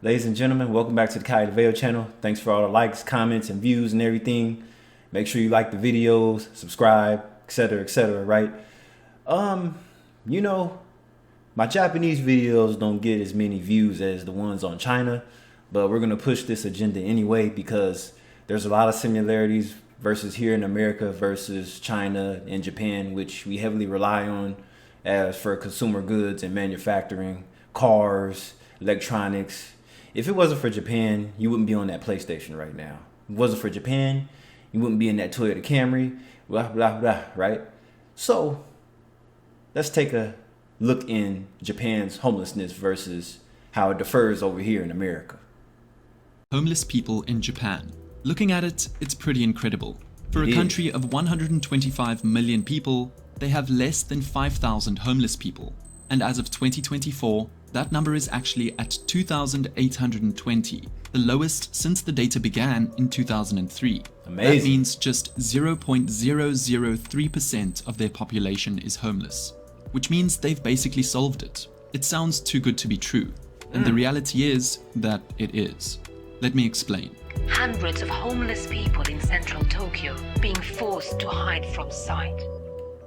Ladies and gentlemen, welcome back to the Kai channel. Thanks for all the likes, comments, and views and everything. Make sure you like the videos, subscribe, etc., right? You know, my Japanese videos don't get as many views as the ones on China, but we're gonna push this agenda anyway because there's a lot of similarities versus here in America versus China and Japan, which we heavily rely on as for consumer goods and manufacturing, cars, electronics. If it wasn't for Japan, you wouldn't be on that PlayStation right now. If it wasn't for Japan, you wouldn't be in that Toyota Camry, blah, blah, blah, right? So let's take a look in Japan's homelessness versus how it differs over here in America. Homeless people in Japan. Looking at it, it's pretty incredible. For a country of 125 million people, they have less than 5,000 homeless people. And as of 2024, that number is actually at 2,820, the lowest since the data began in 2003. Amazing. That means just 0.003% of their population is homeless, which means they've basically solved it. It sounds too good to be true, and the reality is that it is. Let me explain. Hundreds of homeless people in central Tokyo being forced to hide from sight.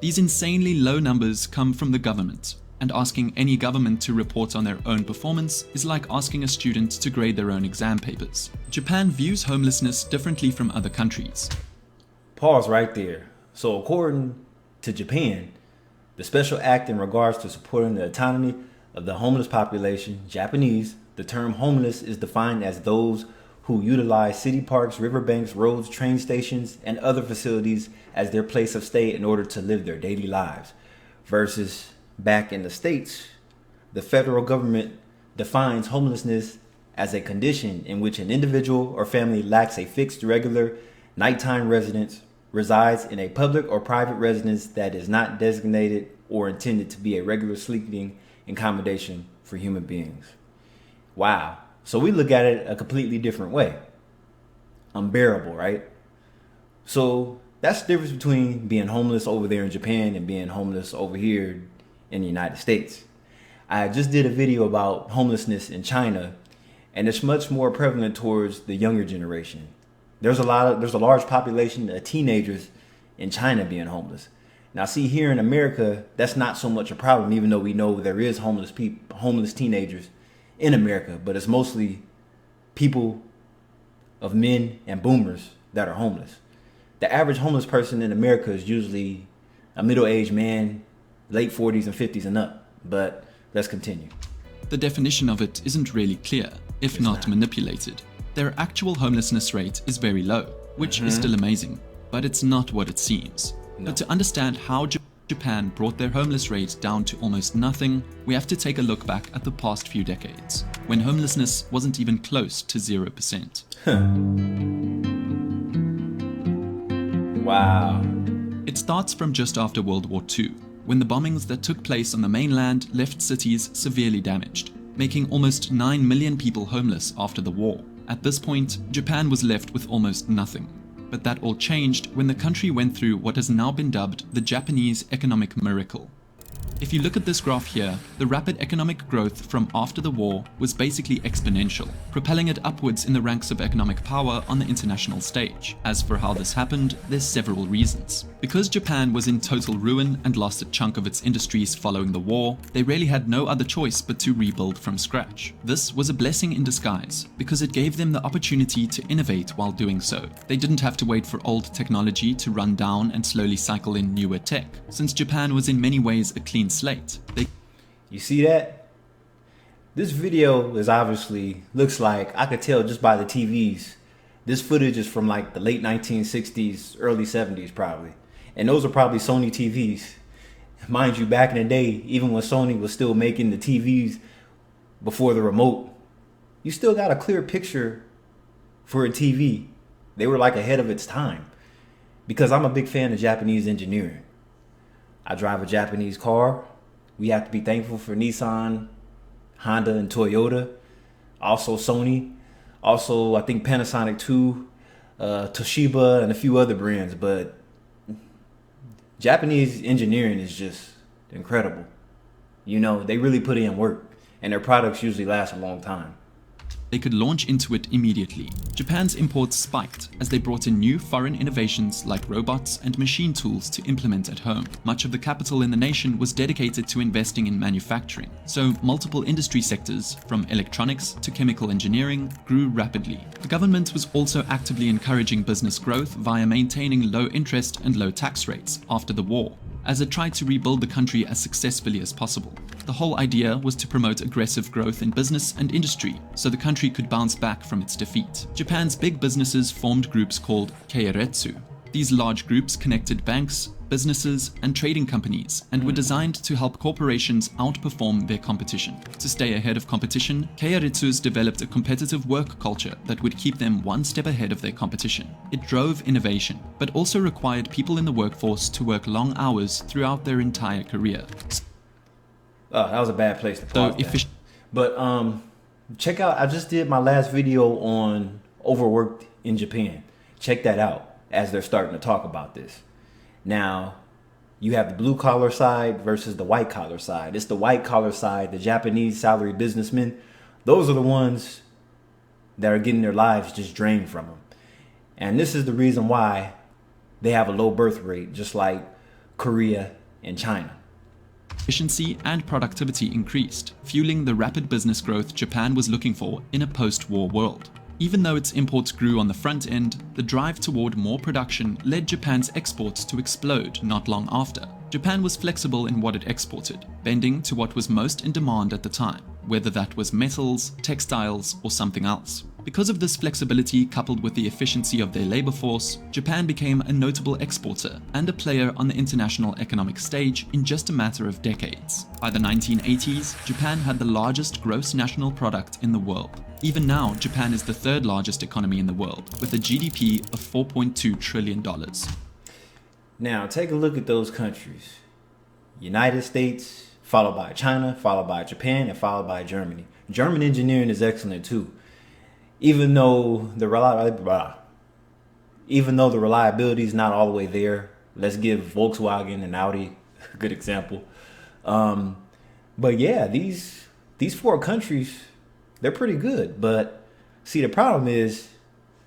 These insanely low numbers come from the government, and asking any government to report on their own performance is like asking a student to grade their own exam papers. Japan views homelessness differently from other countries. Pause right there. So according to Japan, the special act in regards to supporting the autonomy of the homeless population, Japanese, the term homeless is defined as those who utilize city parks, riverbanks, roads, train stations, and other facilities as their place of stay in order to live their daily lives. Versus back in the States, the federal government defines homelessness as a condition in which an individual or family lacks a fixed, regular, nighttime residence, resides in a public or private residence that is not designated or intended to be a regular sleeping accommodation for human beings. Wow. So we look at it a completely different way. Unbearable, right? So that's the difference between being homeless over there in Japan and being homeless over here in the United States. I just did a video about homelessness in China, and it's much more prevalent towards the younger generation. There's a large population of teenagers in China being homeless. Now, see, here in America, that's not so much a problem, even though we know there is homeless teenagers in America, but it's mostly people of men and boomers that are homeless. The average homeless person in America is usually a middle-aged man, late 40s and 50s and up. But let's continue. The definition of it isn't really clear, if not manipulated. Their actual homelessness rate is very low, which is still amazing, but it's not what it seems. No. But to understand how Japan brought their homeless rate down to almost nothing, we have to take a look back at the past few decades, when homelessness wasn't even close to 0%. Wow. It starts from just after World War II, when the bombings that took place on the mainland left cities severely damaged, making almost 9 million people homeless after the war. At this point, Japan was left with almost nothing. But that all changed when the country went through what has now been dubbed the Japanese economic miracle. If you look at this graph here, the rapid economic growth from after the war was basically exponential, propelling it upwards in the ranks of economic power on the international stage. As for how this happened, there's several reasons. Because Japan was in total ruin and lost a chunk of its industries following the war, they really had no other choice but to rebuild from scratch. This was a blessing in disguise, because it gave them the opportunity to innovate while doing so. They didn't have to wait for old technology to run down and slowly cycle in newer tech, since Japan was in many ways a clean slate. You see that? This video is obviously, looks like, I could tell just by the TVs, this footage is from like the late 1960s, early 70s probably. And those are probably Sony TVs. Mind you, back in the day, even when Sony was still making the TVs before the remote, you still got a clear picture for a TV. They were like ahead of its time. Because I'm a big fan of Japanese engineering. I drive a Japanese car. We have to be thankful for Nissan, Honda, and Toyota. Also Sony. Also, I think Panasonic too. Toshiba and a few other brands. But Japanese engineering is just incredible. You know, they really put in work. And their products usually last a long time. they could launch into it immediately. Japan's imports spiked as they brought in new foreign innovations like robots and machine tools to implement at home. Much of the capital in the nation was dedicated to investing in manufacturing, so multiple industry sectors, from electronics to chemical engineering, grew rapidly. The government was also actively encouraging business growth via maintaining low interest and low tax rates after the war, as it tried to rebuild the country as successfully as possible. The whole idea was to promote aggressive growth in business and industry so the country could bounce back from its defeat. Japan's big businesses formed groups called keiretsu. These large groups connected banks, businesses, and trading companies and were designed to help corporations outperform their competition. To stay ahead of competition, keiretsus developed a competitive work culture that would keep them one step ahead of their competition. It drove innovation, but also required people in the workforce to work long hours throughout their entire career. Oh, that was a bad place to pause that. But check out, I just did my last video on overworked in Japan. Check that out as they're starting to talk about this. Now, you have the blue collar side versus the white collar side. It's the white collar side, the Japanese salaried businessmen. Those are the ones that are getting their lives just drained from them. And this is the reason why they have a low birth rate, just like Korea and China. Efficiency and productivity increased, fueling the rapid business growth Japan was looking for in a post-war world. Even though its imports grew on the front end, the drive toward more production led Japan's exports to explode not long after. Japan was flexible in what it exported, bending to what was most in demand at the time, whether that was metals, textiles, or something else. Because of this flexibility coupled with the efficiency of their labor force, Japan became a notable exporter and a player on the international economic stage in just a matter of decades. By the 1980s, Japan had the largest gross national product in the world. Even now, Japan is the third largest economy in the world, with a GDP of $4.2 trillion. Now, take a look at those countries. United States, followed by China, followed by Japan, and followed by Germany. German engineering is excellent too. Even though the reliability is not all the way there. Let's give Volkswagen and Audi a good example. But yeah, these four countries, they're pretty good. But see, the problem is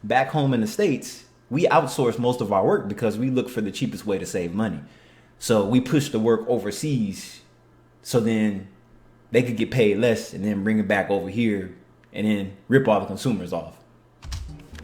back home in the States, we outsource most of our work because we look for the cheapest way to save money. So we push the work overseas so then they could get paid less and then bring it back over here and then rip all the consumers off.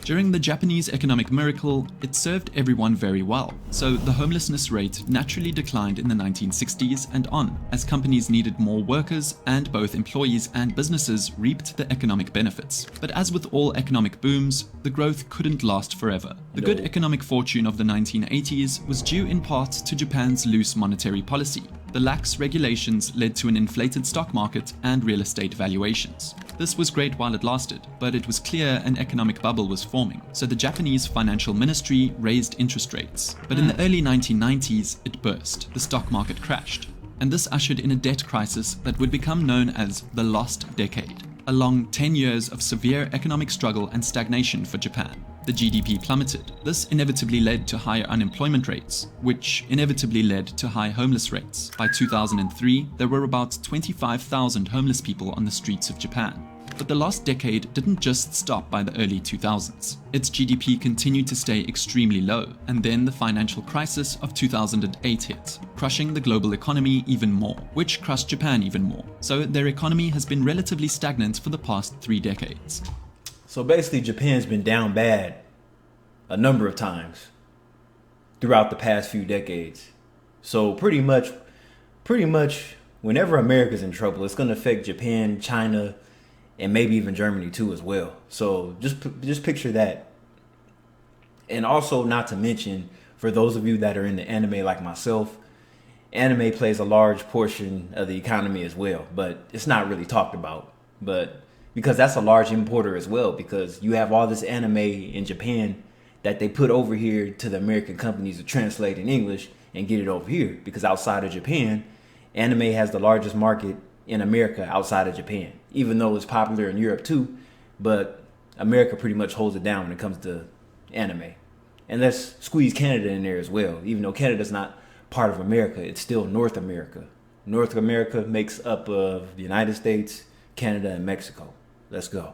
During the Japanese economic miracle, it served everyone very well, so the homelessness rate naturally declined in the 1960s and on, as companies needed more workers and both employees and businesses reaped the economic benefits. But as with all economic booms, the growth couldn't last forever. The good economic fortune of the 1980s was due in part to Japan's loose monetary policy. The lax regulations led to an inflated stock market and real estate valuations. This was great while it lasted, but it was clear an economic bubble was forming, so the Japanese financial ministry raised interest rates. But in the early 1990s, it burst. The stock market crashed, and this ushered in a debt crisis that would become known as the Lost Decade, a long 10 years of severe economic struggle and stagnation for Japan. The GDP plummeted. This inevitably led to higher unemployment rates, which inevitably led to high homeless rates. By 2003, there were about 25,000 homeless people on the streets of Japan. But the last decade didn't just stop by the early 2000s. Its GDP continued to stay extremely low, and then the financial crisis of 2008 hit, crushing the global economy even more, which crushed Japan even more. So their economy has been relatively stagnant for the past 3 decades. So basically, Japan's been down bad a number of times throughout the past few decades. So pretty much, whenever America's in trouble, it's going to affect Japan, China, and maybe even Germany too as well. So just picture that. And also, not to mention, for those of you that are into anime like myself, anime plays a large portion of the economy as well, but it's not really talked about. But because that's a large importer as well, because you have all this anime in Japan that they put over here to the American companies to translate in English and get it over here. Because outside of Japan, anime has the largest market in America outside of Japan, even though it's popular in Europe too. But America pretty much holds it down when it comes to anime. And let's squeeze Canada in there as well. Even though Canada's not part of America, it's still North America. North America makes up of the United States, Canada, and Mexico. Let's go.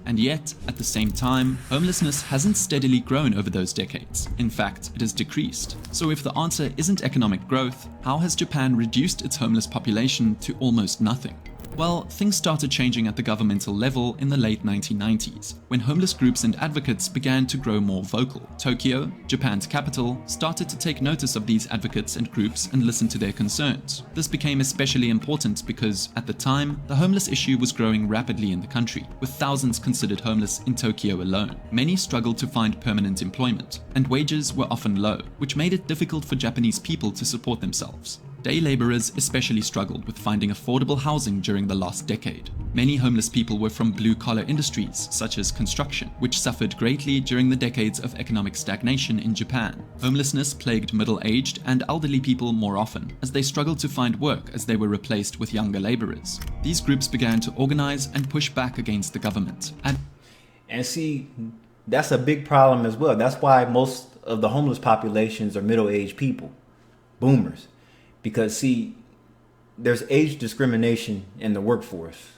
And yet, at the same time, homelessness hasn't steadily grown over those decades. In fact, it has decreased. So if the answer isn't economic growth, how has Japan reduced its homeless population to almost nothing? Well, things started changing at the governmental level in the late 1990s, when homeless groups and advocates began to grow more vocal. Tokyo, Japan's capital, started to take notice of these advocates and groups and listen to their concerns. This became especially important because, at the time, the homeless issue was growing rapidly in the country, with thousands considered homeless in Tokyo alone. Many struggled to find permanent employment, and wages were often low, which made it difficult for Japanese people to support themselves. Day laborers especially struggled with finding affordable housing during the last decade. Many homeless people were from blue-collar industries, such as construction, which suffered greatly during the decades of economic stagnation in Japan. Homelessness plagued middle-aged and elderly people more often, as they struggled to find work as they were replaced with younger laborers. These groups began to organize and push back against the government. And see, that's a big problem as well. That's why most of the homeless populations are middle-aged people, boomers. Because, see, there's age discrimination in the workforce.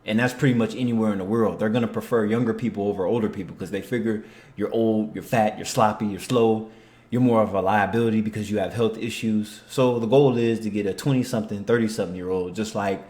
And that's pretty much anywhere in the world. They're going to prefer younger people over older people because they figure you're old, you're fat, you're sloppy, you're slow. You're more of a liability because you have health issues. So the goal is to get a 20-something, 30-something-year-old, just like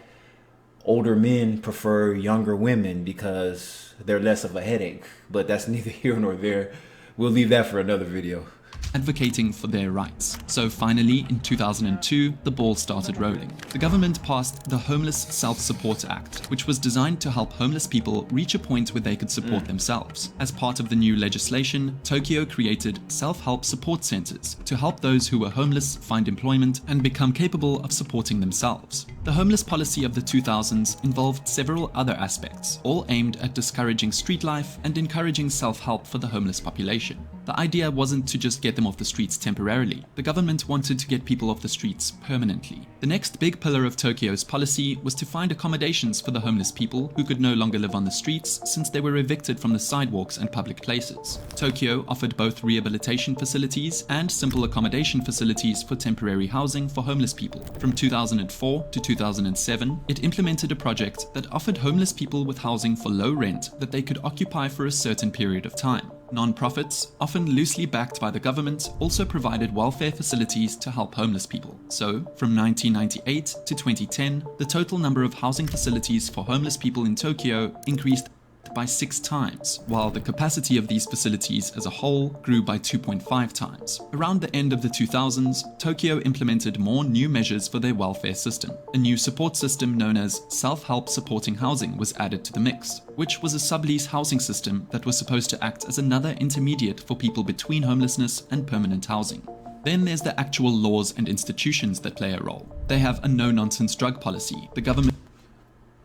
older men prefer younger women because they're less of a headache. But that's neither here nor there. We'll leave that for another video. Advocating for their rights. So finally, in 2002, the ball started rolling. The government passed the Homeless Self-Support Act, which was designed to help homeless people reach a point where they could support themselves. As part of the new legislation, Tokyo created self-help support centers to help those who were homeless find employment and become capable of supporting themselves. The homeless policy of the 2000s involved several other aspects, all aimed at discouraging street life and encouraging self-help for the homeless population. The idea wasn't to just get them off the streets temporarily. The government wanted to get people off the streets permanently. The next big pillar of Tokyo's policy was to find accommodations for the homeless people who could no longer live on the streets since they were evicted from the sidewalks and public places. Tokyo offered both rehabilitation facilities and simple accommodation facilities for temporary housing for homeless people. From 2004 to 2007, it implemented a project that offered homeless people with housing for low rent that they could occupy for a certain period of time. Non-profits, often loosely backed by the government, also provided welfare facilities to help homeless people. So, from 1998 to 2010, the total number of housing facilities for homeless people in Tokyo increased by 6 times, while the capacity of these facilities as a whole grew by 2.5 times. Around the end of the 2000s, Tokyo implemented more new measures for their welfare system. A new support system known as self-help supporting housing was added to the mix, which was a sublease housing system that was supposed to act as another intermediate for people between homelessness and permanent housing. Then there's the actual laws and institutions that play a role. They have a no-nonsense drug policy. The government...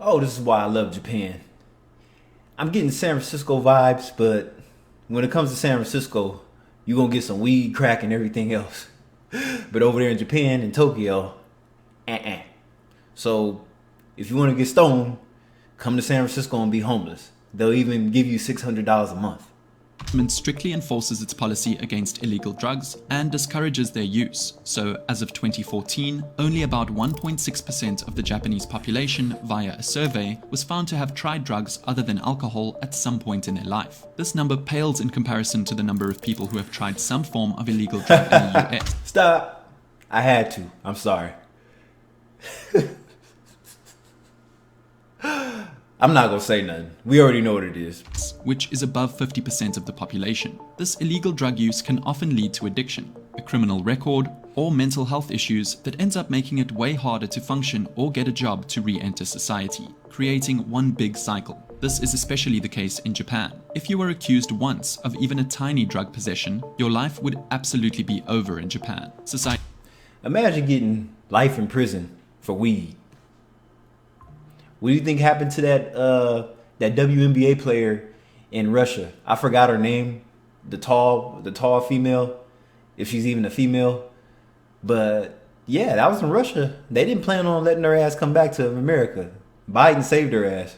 Oh, this is why I love Japan. I'm getting San Francisco vibes, but when it comes to San Francisco, you're going to get some weed, crack, and everything else. But over there in Japan and Tokyo, So if you want to get stoned, come to San Francisco and be homeless. They'll even give you $600 a month. Strictly enforces its policy against illegal drugs and discourages their use. So, as of 2014, only about 1.6% of the Japanese population, via a survey, was found to have tried drugs other than alcohol at some point in their life. This number pales in comparison to the number of people who have tried some form of illegal drug in the US. Stop. I had to. I'm sorry. I'm not gonna say nothing. We already know what it is. Which is above 50% of the population. This illegal drug use can often lead to addiction, a criminal record, or mental health issues that ends up making it way harder to function or get a job to re-enter society, creating one big cycle. This is especially the case in Japan. If you were accused once of even a tiny drug possession, your life would absolutely be over in Japan. Imagine getting life in prison for weed. What do you think happened to that WNBA player in Russia? I forgot her name. The tall female, if she's even a female. But yeah, that was in Russia. They didn't plan on letting her ass come back to America. Biden saved her ass.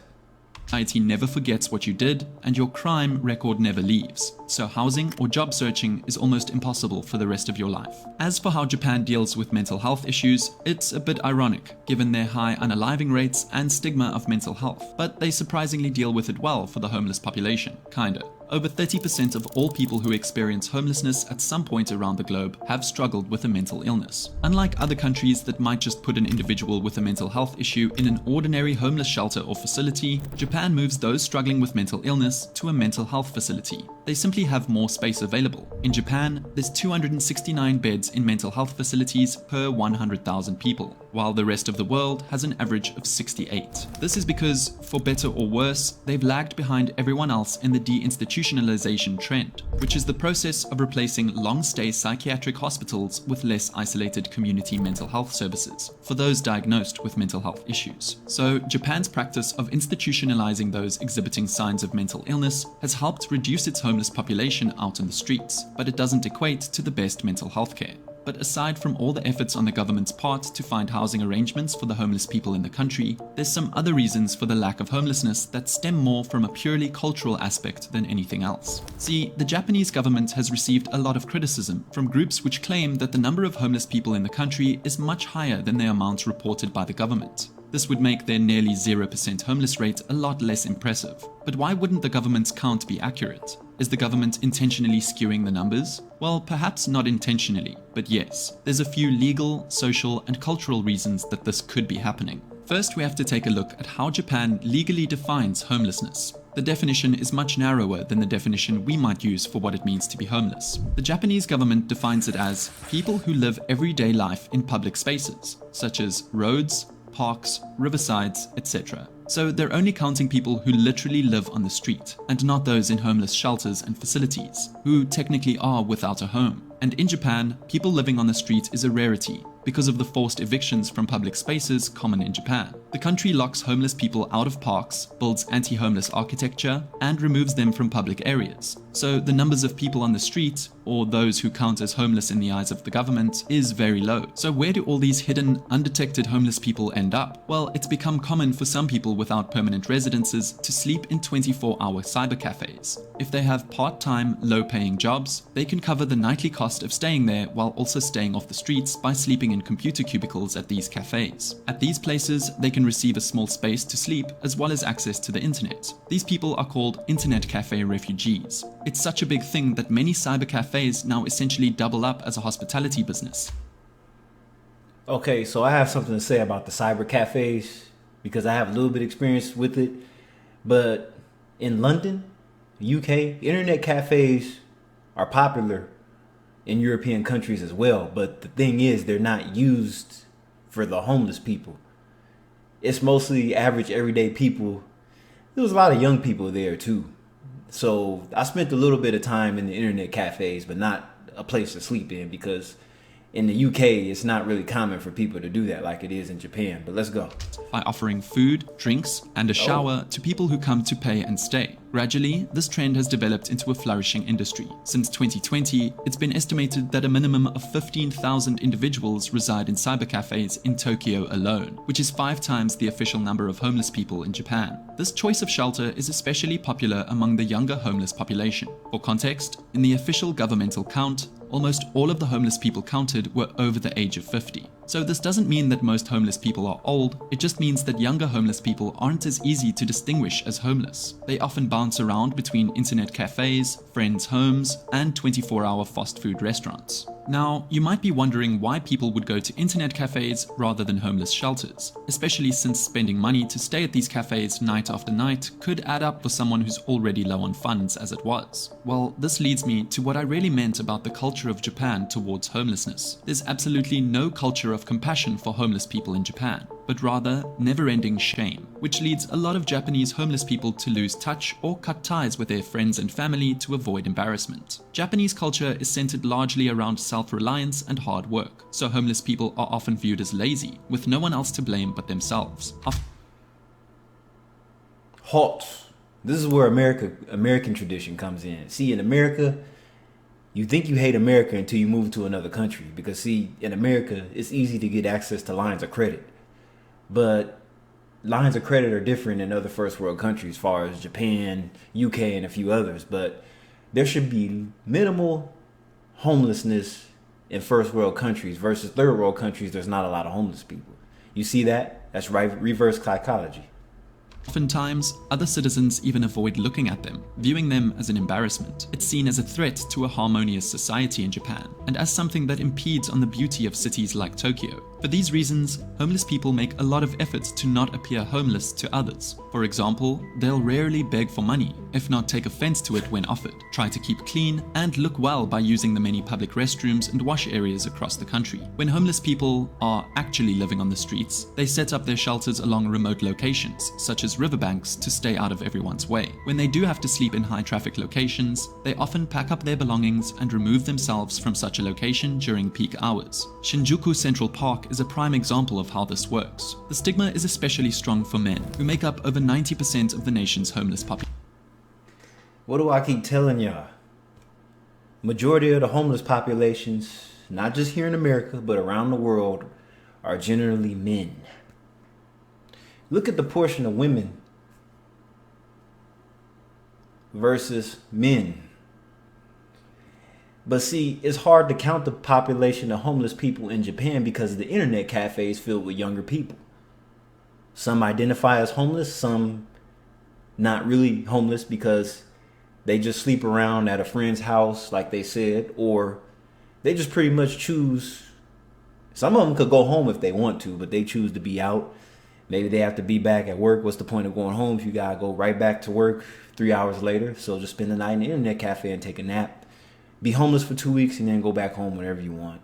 society never forgets what you did, and your crime record never leaves. So housing or job searching is almost impossible for the rest of your life. As for how Japan deals with mental health issues, it's a bit ironic, given their high unaliving rates and stigma of mental health, but they surprisingly deal with it well for the homeless population, kinda. Over 30% of all people who experience homelessness at some point around the globe have struggled with a mental illness. Unlike other countries that might just put an individual with a mental health issue in an ordinary homeless shelter or facility, Japan moves those struggling with mental illness to a mental health facility. They simply have more space available. In Japan, there's 269 beds in mental health facilities per 100,000 people, while the rest of the world has an average of 68. This is because, for better or worse, they've lagged behind everyone else in the deinstitutionalization trend, which is the process of replacing long-stay psychiatric hospitals with less isolated community mental health services for those diagnosed with mental health issues. So, Japan's practice of institutionalizing those exhibiting signs of mental illness has helped reduce its homeless population out in the streets, but it doesn't equate to the best mental health care. But aside from all the efforts on the government's part to find housing arrangements for the homeless people in the country, there's some other reasons for the lack of homelessness that stem more from a purely cultural aspect than anything else. See, the Japanese government has received a lot of criticism from groups which claim that the number of homeless people in the country is much higher than the amount reported by the government. This would make their nearly 0% homeless rate a lot less impressive. But why wouldn't the government's count be accurate? Is the government intentionally skewing the numbers? Well, perhaps not intentionally, but yes, there's a few legal, social, and cultural reasons that this could be happening. First, we have to take a look at how Japan legally defines homelessness. The definition is much narrower than the definition we might use for what it means to be homeless. The Japanese government defines it as people who live everyday life in public spaces, such as roads, parks, riversides, etc. So they're only counting people who literally live on the street, and not those in homeless shelters and facilities, who technically are without a home. And in Japan, people living on the street is a rarity, because of the forced evictions from public spaces common in Japan. The country locks homeless people out of parks, builds anti-homeless architecture, and removes them from public areas. So the numbers of people on the street, or those who count as homeless in the eyes of the government, is very low. So where do all these hidden, undetected homeless people end up? Well, it's become common for some people without permanent residences to sleep in 24-hour cyber cafes. If they have part-time, low-paying jobs, they can cover the nightly cost of staying there while also staying off the streets by sleeping in computer cubicles at these cafes. At these places, they can receive a small space to sleep as well as access to the internet. These people are called internet cafe refugees. It's such a big thing that many cyber cafes now essentially double up as a hospitality business. Okay, so I have something to say about the cyber cafes because I have a little bit of experience with it. But in London, UK, internet cafes are popular in European countries as well. But the thing is, they're not used for the homeless people. It's mostly average, everyday people. There was a lot of young people there too. So I spent a little bit of time in the internet cafes, but not a place to sleep in, because in the UK, it's not really common for people to do that like it is in Japan. But let's go. By offering food, drinks, and a shower to people who come to pay and stay. Gradually, this trend has developed into a flourishing industry. Since 2020, it's been estimated that a minimum of 15,000 individuals reside in cyber cafes in Tokyo alone, which is 5 times the official number of homeless people in Japan. This choice of shelter is especially popular among the younger homeless population. For context, in the official governmental count, almost all of the homeless people counted were over the age of 50. So this doesn't mean that most homeless people are old, it just means that younger homeless people aren't as easy to distinguish as homeless. They often bounce around between internet cafes, friends' homes, and 24-hour fast food restaurants. Now, you might be wondering why people would go to internet cafes rather than homeless shelters, especially since spending money to stay at these cafes night after night could add up for someone who's already low on funds as it was. Well, this leads me to what I really meant about the culture of Japan towards homelessness. There's absolutely no culture of compassion for homeless people in Japan, but rather never-ending shame, which leads a lot of Japanese homeless people to lose touch or cut ties with their friends and family to avoid embarrassment. Japanese culture is centered largely around self-reliance and hard work, so homeless people are often viewed as lazy, with no one else to blame but themselves. Halt. This is where American tradition comes in. See, in America, you think you hate America until you move to another country, because see, in America, it's easy to get access to lines of credit. But lines of credit are different in other first world countries, as far as Japan, UK, and a few others. But there should be minimal homelessness in first world countries versus third world countries. There's not a lot of homeless people. You see that? That's right, reverse psychology. Oftentimes, other citizens even avoid looking at them, viewing them as an embarrassment. It's seen as a threat to a harmonious society in Japan, and as something that impedes on the beauty of cities like Tokyo. For these reasons, homeless people make a lot of efforts to not appear homeless to others. For example, they'll rarely beg for money, if not take offense to it when offered, try to keep clean, and look well by using the many public restrooms and wash areas across the country. When homeless people are actually living on the streets, they set up their shelters along remote locations, such as riverbanks, to stay out of everyone's way. When they do have to sleep in high traffic locations, they often pack up their belongings and remove themselves from such a location during peak hours. Shinjuku Central Park is a prime example of how this works. The stigma is especially strong for men, who make up over 90% of the nation's homeless population. What do I keep telling y'all? Majority of the homeless populations, not just here in America, but around the world, are generally men. Look at the portion of women versus men. But see, it's hard to count the population of homeless people in Japan because of the internet cafes filled with younger people. Some identify as homeless, some not really homeless because they just sleep around at a friend's house, like they said, or they just pretty much choose. Some of them could go home if they want to, but they choose to be out. Maybe they have to be back at work. What's the point of going home if you gotta go right back to work 3 hours later? So just spend the night in the internet cafe and take a nap. Be homeless for 2 weeks and then go back home whenever you want.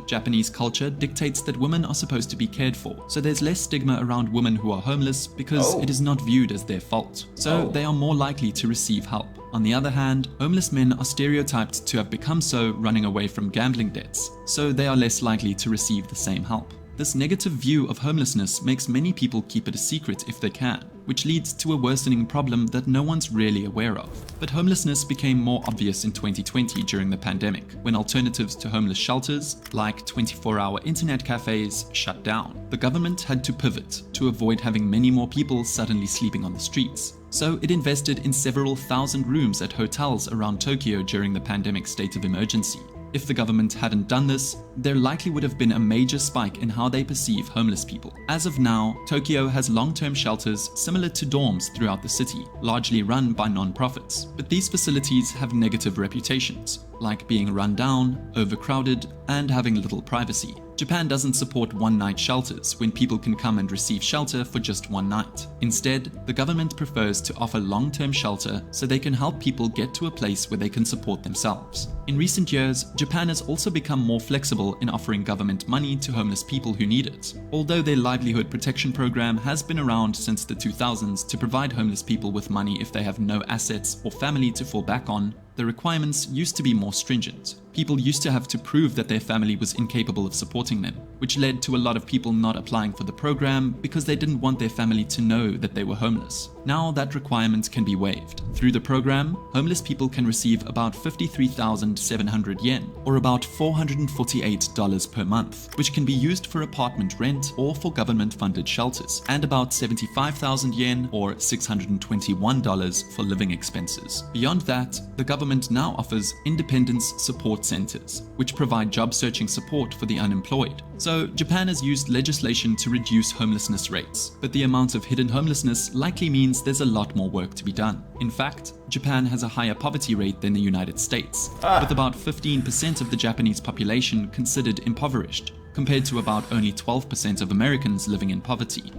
Japanese culture dictates that women are supposed to be cared for, so there's less stigma around women who are homeless because it is not viewed as their fault. So they are more likely to receive help. On the other hand, homeless men are stereotyped to have become so running away from gambling debts, so they are less likely to receive the same help. This negative view of homelessness makes many people keep it a secret if they can, which leads to a worsening problem that no one's really aware of. But homelessness became more obvious in 2020 during the pandemic, when alternatives to homeless shelters, like 24-hour internet cafes, shut down. The government had to pivot to avoid having many more people suddenly sleeping on the streets. So it invested in several thousand rooms at hotels around Tokyo during the pandemic state of emergency. If the government hadn't done this, there likely would have been a major spike in how they perceive homeless people. As of now, Tokyo has long-term shelters similar to dorms throughout the city, largely run by non-profits. But these facilities have negative reputations, like being run down, overcrowded, and having little privacy. Japan doesn't support one-night shelters when people can come and receive shelter for just one night. Instead, the government prefers to offer long-term shelter so they can help people get to a place where they can support themselves. In recent years, Japan has also become more flexible in offering government money to homeless people who need it. Although their livelihood protection program has been around since the 2000s to provide homeless people with money if they have no assets or family to fall back on, the requirements used to be more stringent. People used to have to prove that their family was incapable of supporting them, which led to a lot of people not applying for the program because they didn't want their family to know that they were homeless. Now that requirement can be waived. Through the program, homeless people can receive about 53,700 yen, or about $448 per month, which can be used for apartment rent or for government-funded shelters, and about 75,000 yen, or $621 for living expenses. Beyond that, the government now offers independence support centers, which provide job searching support for the unemployed. So Japan has used legislation to reduce homelessness rates, but the amount of hidden homelessness likely means there's a lot more work to be done. In fact, Japan has a higher poverty rate than the United States, with about 15% of the Japanese population considered impoverished, compared to about only 12% of Americans living in poverty.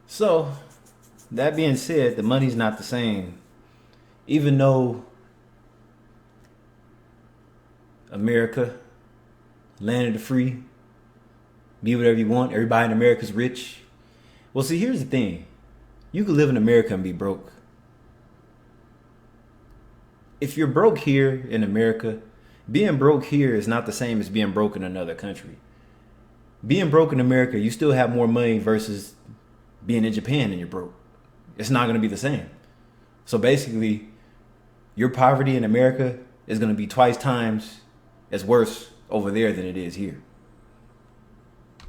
So, that being said, the money's not the same. Even though America, land of the free, be whatever you want, everybody in America's rich. Well, see, here's the thing. You could live in America and be broke. If you're broke here in America, being broke here is not the same as being broke in another country. Being broke in America, you still have more money versus being in Japan and you're broke. It's not going to be the same. So basically, your poverty in America is going to be twice times as worse over there than it is here.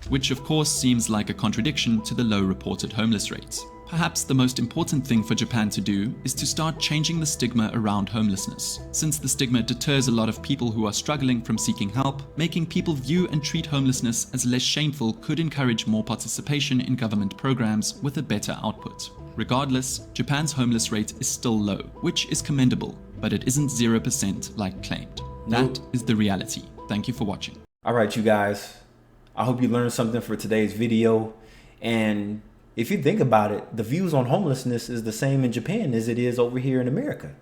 which of course seems like a contradiction to the low reported homeless rates. Perhaps the most important thing for Japan to do is to start changing the stigma around homelessness, since the stigma deters a lot of people who are struggling from seeking help. Making people view and treat homelessness as less shameful could encourage more participation in government programs with a better output. Regardless, Japan's homeless rate is still low, which is commendable, but it isn't 0% like claimed. That is the reality. Thank you for watching. All right, you guys. I hope you learned something for today's video. And if you think about it, the views on homelessness is the same in Japan as it is over here in America,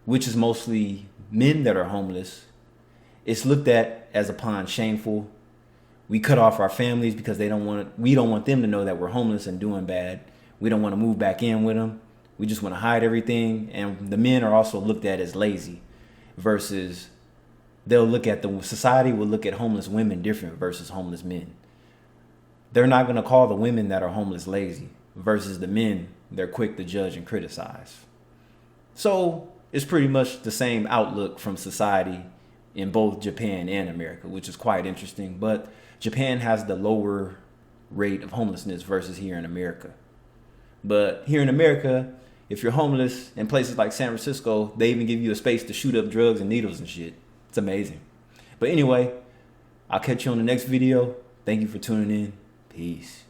which is mostly men that are homeless. It's looked at as upon shameful. We cut off our families because we don't want them to know that we're homeless and doing bad. We don't want to move back in with them. We just want to hide everything. And the men are also looked at as lazy versus society will look at homeless women different versus homeless men. They're not going to call the women that are homeless lazy versus the men they're quick to judge and criticize. So it's pretty much the same outlook from society in both Japan and America, which is quite interesting. But Japan has the lower rate of homelessness versus here in America. But here in America, if you're homeless in places like San Francisco, they even give you a space to shoot up drugs and needles and shit. It's amazing. But anyway, I'll catch you on the next video. Thank you for tuning in. Peace.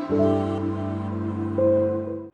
Thank you.